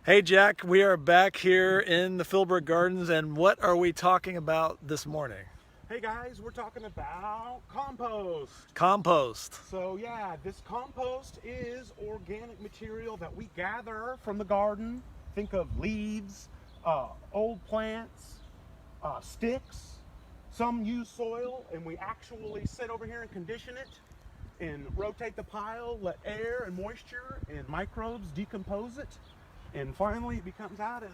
Hey Jack, we are back here in the Philbrook Gardens, and what are we talking about this morning? Hey guys, we're talking about compost. Compost. So yeah, this compost is organic material that we gather from the garden. Think of leaves, old plants, sticks. Some use soil, and we actually sit over here and condition it and rotate the pile, let air and moisture and microbes decompose it. And finally it becomes out as,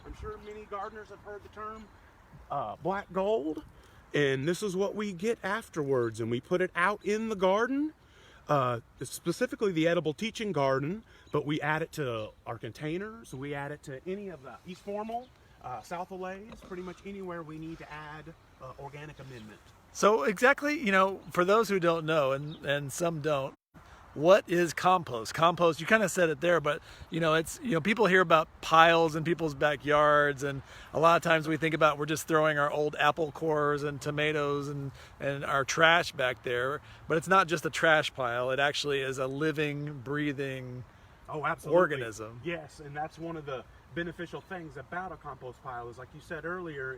I'm sure many gardeners have heard the term, black gold. And this is what we get afterwards, and we put it out in the garden, specifically the edible teaching garden, but we add it to our containers, we add it to any of the East Formal, South Olays, pretty much anywhere we need to add organic amendment. So exactly, for those who don't know, and some don't, what is compost? Compost, you kind of said it there, but it's people hear about piles in people's backyards, and a lot of times we think about we're just throwing our old apple cores and tomatoes and our trash back there, but it's not just a trash pile. It actually is a living, breathing organism. Yes, and that's one of the beneficial things about a compost pile is, like you said earlier,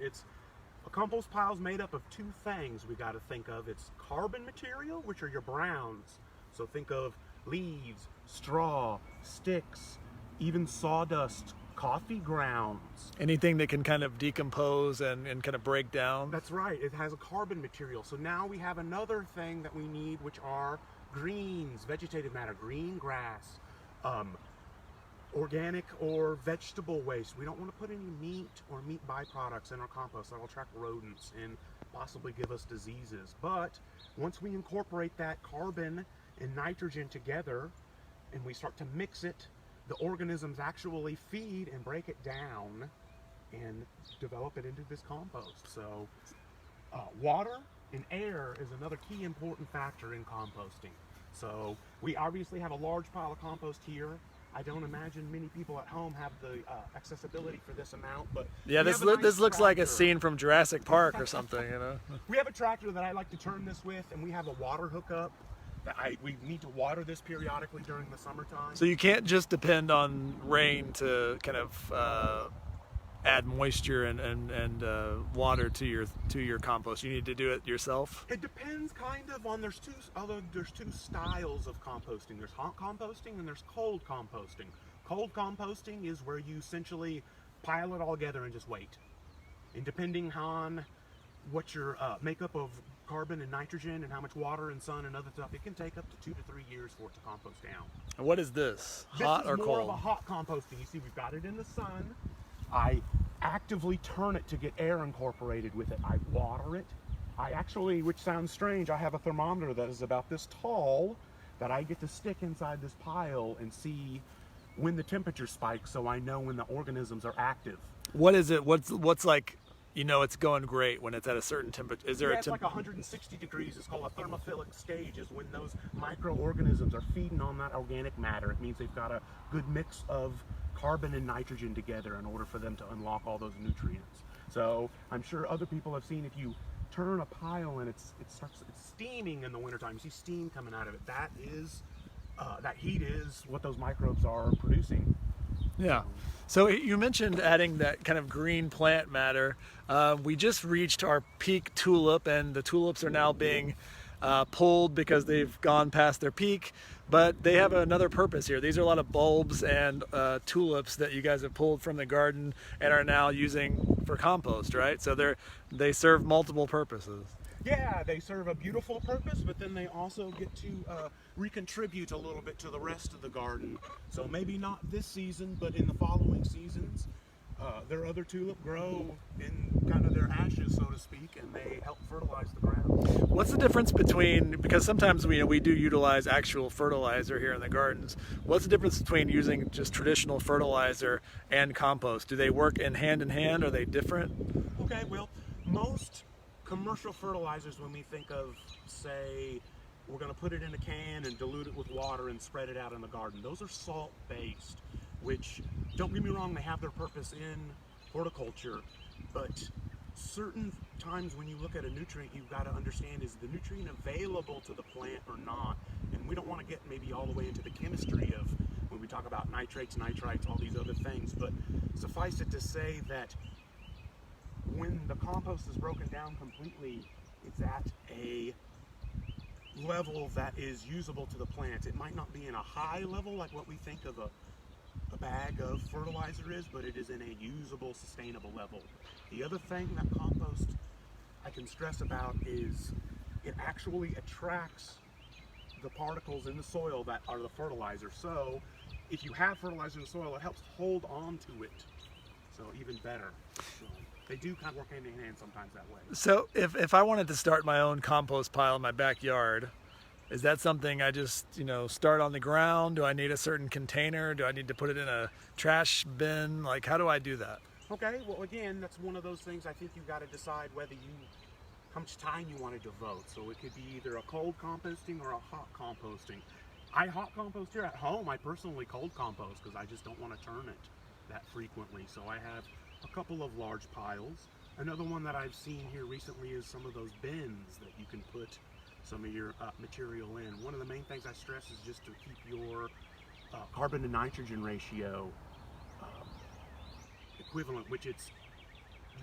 a compost pile is made up of two things we got to think of. It's carbon material, which are your browns. So think of leaves, straw, sticks, even sawdust, coffee grounds. Anything that can kind of decompose and kind of break down. That's right, it has a carbon material. So now we have another thing that we need, which are greens, vegetative matter, green grass, organic or vegetable waste. We don't want to put any meat or meat byproducts in our compost. That'll attract rodents and possibly give us diseases. But once we incorporate that carbon and nitrogen together and we start to mix it, the organisms actually feed and break it down and develop it into this compost. So water and air is another key important factor in composting. So we obviously have a large pile of compost here. I don't imagine many people at home have the accessibility for this amount, but yeah, this looks like a scene from Jurassic Park or something, We have a tractor that I like to turn this with, and we have a water hookup that we need to water this periodically during the summertime. So you can't just depend on rain to kind of add moisture and water to your compost. You need to do it yourself. It depends kind of on, there's two styles of composting. There's hot composting and there's cold composting. Cold composting is where you essentially pile it all together and just wait. And depending on what your makeup of carbon and nitrogen and how much water and sun and other stuff, it can take up to 2 to 3 years for it to compost down. And what is this? Hot or cold? This is more of a hot composting. You see, we've got it in the sun. I actively turn it to get air incorporated with it. I water it. I actually, which sounds strange, I have a thermometer that is about this tall that I get to stick inside this pile and see when the temperature spikes, so I know when the organisms are active. What is it? What's like, it's going great when it's at a certain temperature? Is there it's like 160 degrees. It's called a thermophilic stage, is when those microorganisms are feeding on that organic matter. It means they've got a good mix of carbon and nitrogen together in order for them to unlock all those nutrients. So I'm sure other people have seen, if you turn a pile and it's steaming in the wintertime, you see steam coming out of it. That heat is what those microbes are producing. Yeah. So you mentioned adding that kind of green plant matter. We just reached our peak tulip, and the tulips are now being pulled because they've gone past their peak, but they have another purpose here. These are a lot of bulbs and tulips that you guys have pulled from the garden and are now using for compost, right? So they serve multiple purposes. Yeah, they serve a beautiful purpose, but then they also get to recontribute a little bit to the rest of the garden. So maybe not this season, but in the following seasons, their other tulip grow in kind of their ashes, so to speak, and they help fertilize the ground. What's the difference between, because sometimes we do utilize actual fertilizer here in the gardens, what's the difference between using just traditional fertilizer and compost? Do they work in hand? Are they different? Okay, well, most commercial fertilizers, when we think of, say, we're going to put it in a can and dilute it with water and spread it out in the garden, those are salt-based, which, don't get me wrong, they have their purpose in horticulture, but certain times when you look at a nutrient, you've got to understand, is the nutrient available to the plant or not? And we don't want to get maybe all the way into the chemistry of when we talk about nitrates, nitrites, all these other things. But suffice it to say that when the compost is broken down completely, it's at a level that is usable to the plants. It might not be in a high level like what we think of a bag of fertilizer is, but it is in a usable, sustainable level. The other thing that compost I can stress about is it actually attracts the particles in the soil that are the fertilizer. So if you have fertilizer in the soil, it helps hold on to it. So even better. So they do kind of work hand in hand sometimes that way. So if I wanted to start my own compost pile in my backyard, is that something I just, start on the ground? Do I need a certain container? Do I need to put it in a trash bin? Like, how do I do that? Okay, well, again, that's one of those things I think you've got to decide how much time you want to devote. So it could be either a cold composting or a hot composting. I hot compost here at home. I personally cold compost because I just don't want to turn it that frequently. So I have a couple of large piles. Another one that I've seen here recently is some of those bins that you can put some of your material in. One of the main things I stress is just to keep your carbon to nitrogen ratio equivalent, which you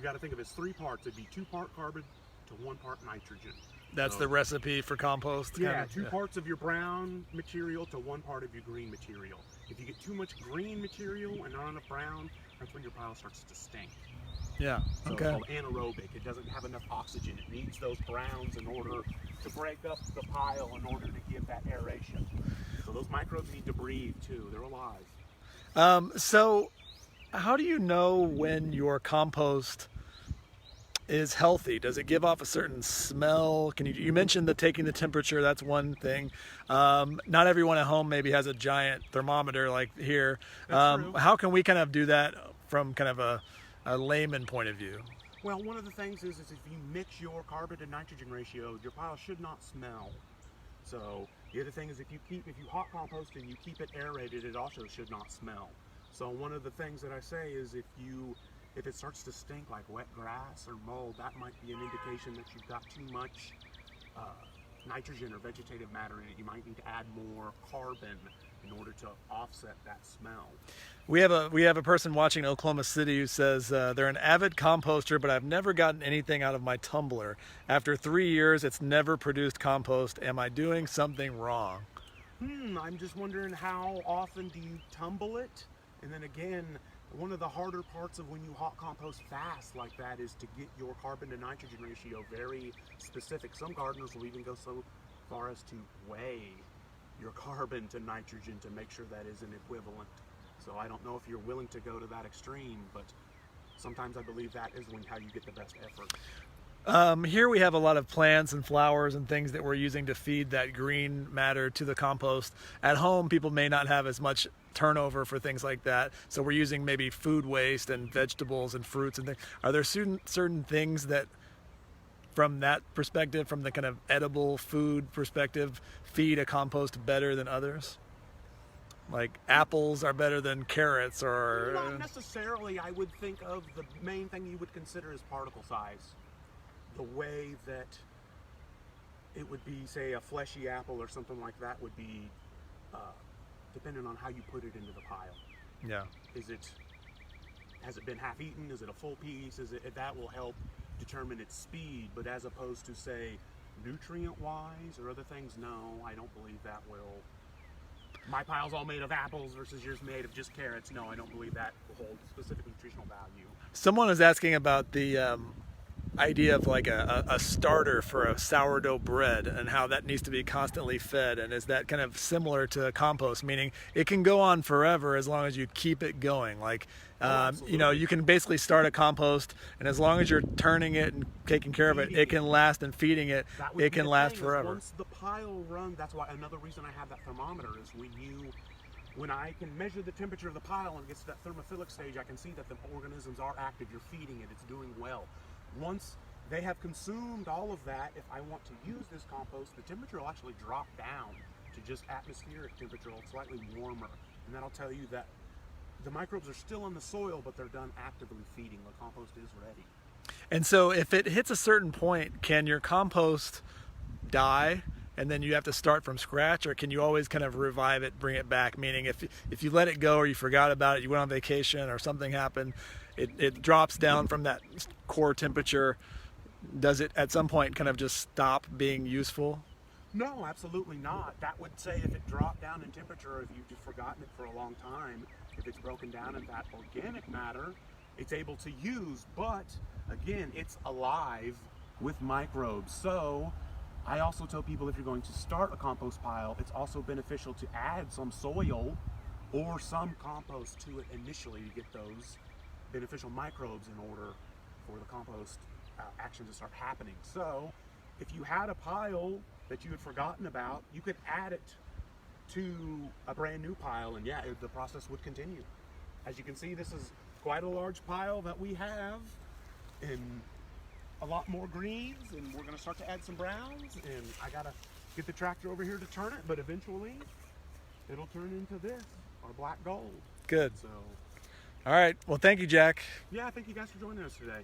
got to think of as 3 parts. It'd be 2 part carbon to 1 part nitrogen. That's the recipe for compost? Yeah, 2 parts of your brown material to 1 part of your green material. If you get too much green material and not enough brown, that's when your pile starts to stink. Yeah, so okay. It's called anaerobic. It doesn't have enough oxygen. It needs those browns in order to break up the pile in order to give that aeration. So those microbes need to breathe too. They're alive. So how do you know when your compost is healthy? Does it give off a certain smell? You mentioned taking the temperature, that's one thing. Not everyone at home maybe has a giant thermometer like here. That's true. How can we kind of do that from kind of a layman point of view? Well, one of the things is if you mix your carbon to nitrogen ratio, your pile should not smell. So the other thing is if you hot compost and you keep it aerated, it also should not smell. So one of the things that I say is if it starts to stink like wet grass or mold, that might be an indication that you've got too much nitrogen or vegetative matter in it. You might need to add more carbon in order to offset that smell. We have a person watching in Oklahoma City who says they're an avid composter, but I've never gotten anything out of my tumbler. After 3 years, it's never produced compost. Am I doing something wrong? I'm just wondering, how often do you tumble it? And then again, one of the harder parts of when you hot compost fast like that is to get your carbon to nitrogen ratio very specific. Some gardeners will even go so far as to weigh your carbon to nitrogen to make sure that is an equivalent. So I don't know if you're willing to go to that extreme, but sometimes I believe that is how you get the best effort. Here we have a lot of plants and flowers and things that we're using to feed that green matter to the compost. At home, people may not have as much turnover for things like that, so we're using maybe food waste and vegetables and fruits and things. Are there certain things that, from that perspective, from the kind of edible food perspective, feed a compost better than others? Like apples are better than carrots, or... Not necessarily. I would think of the main thing you would consider is particle size. The way that it would be, say, a fleshy apple or something like that would be dependent on how you put it into the pile. Yeah. Has it been half eaten? Is it a full piece? That will help determine its speed, but as opposed to, say, nutrient-wise or other things, no, I don't believe that will. My pile's all made of apples versus yours made of just carrots. No, I don't believe that will hold specific nutritional value. Someone was asking about the idea of like a starter for a sourdough bread and how that needs to be constantly fed, and is that kind of similar to compost, meaning it can go on forever as long as you keep it going? Like you can basically start a compost, and as long as you're turning it and taking care of it, it can last, and feeding it, it can last forever. Once the pile runs, that's why another reason I have that thermometer is when I can measure the temperature of the pile and it gets to that thermophilic stage, I can see that the organisms are active, you're feeding it, it's doing well. Once they have consumed all of that, if I want to use this compost, the temperature will actually drop down to just atmospheric temperature, or slightly warmer. And that'll tell you that the microbes are still in the soil, but they're done actively feeding. The compost is ready. And so if it hits a certain point, can your compost die and then you have to start from scratch, or can you always kind of revive it, bring it back? Meaning if you let it go or you forgot about it, you went on vacation or something happened, it drops down from that core temperature. Does it at some point kind of just stop being useful? No, absolutely not. That would say if it dropped down in temperature, if you've forgotten it for a long time, if it's broken down in that organic matter, it's able to use, but again, it's alive with microbes. So I also tell people if you're going to start a compost pile, it's also beneficial to add some soil or some compost to it initially to get those beneficial microbes in order for the compost action to start happening. So if you had a pile that you had forgotten about, you could add it to a brand new pile, and yeah, the process would continue. As you can see, this is quite a large pile that we have, and a lot more greens, and we're gonna start to add some browns, and I gotta get the tractor over here to turn it, but eventually it'll turn into this, our black gold. Good. So, All right. Well, thank you, Jack. yeah, thank you guys for joining us today.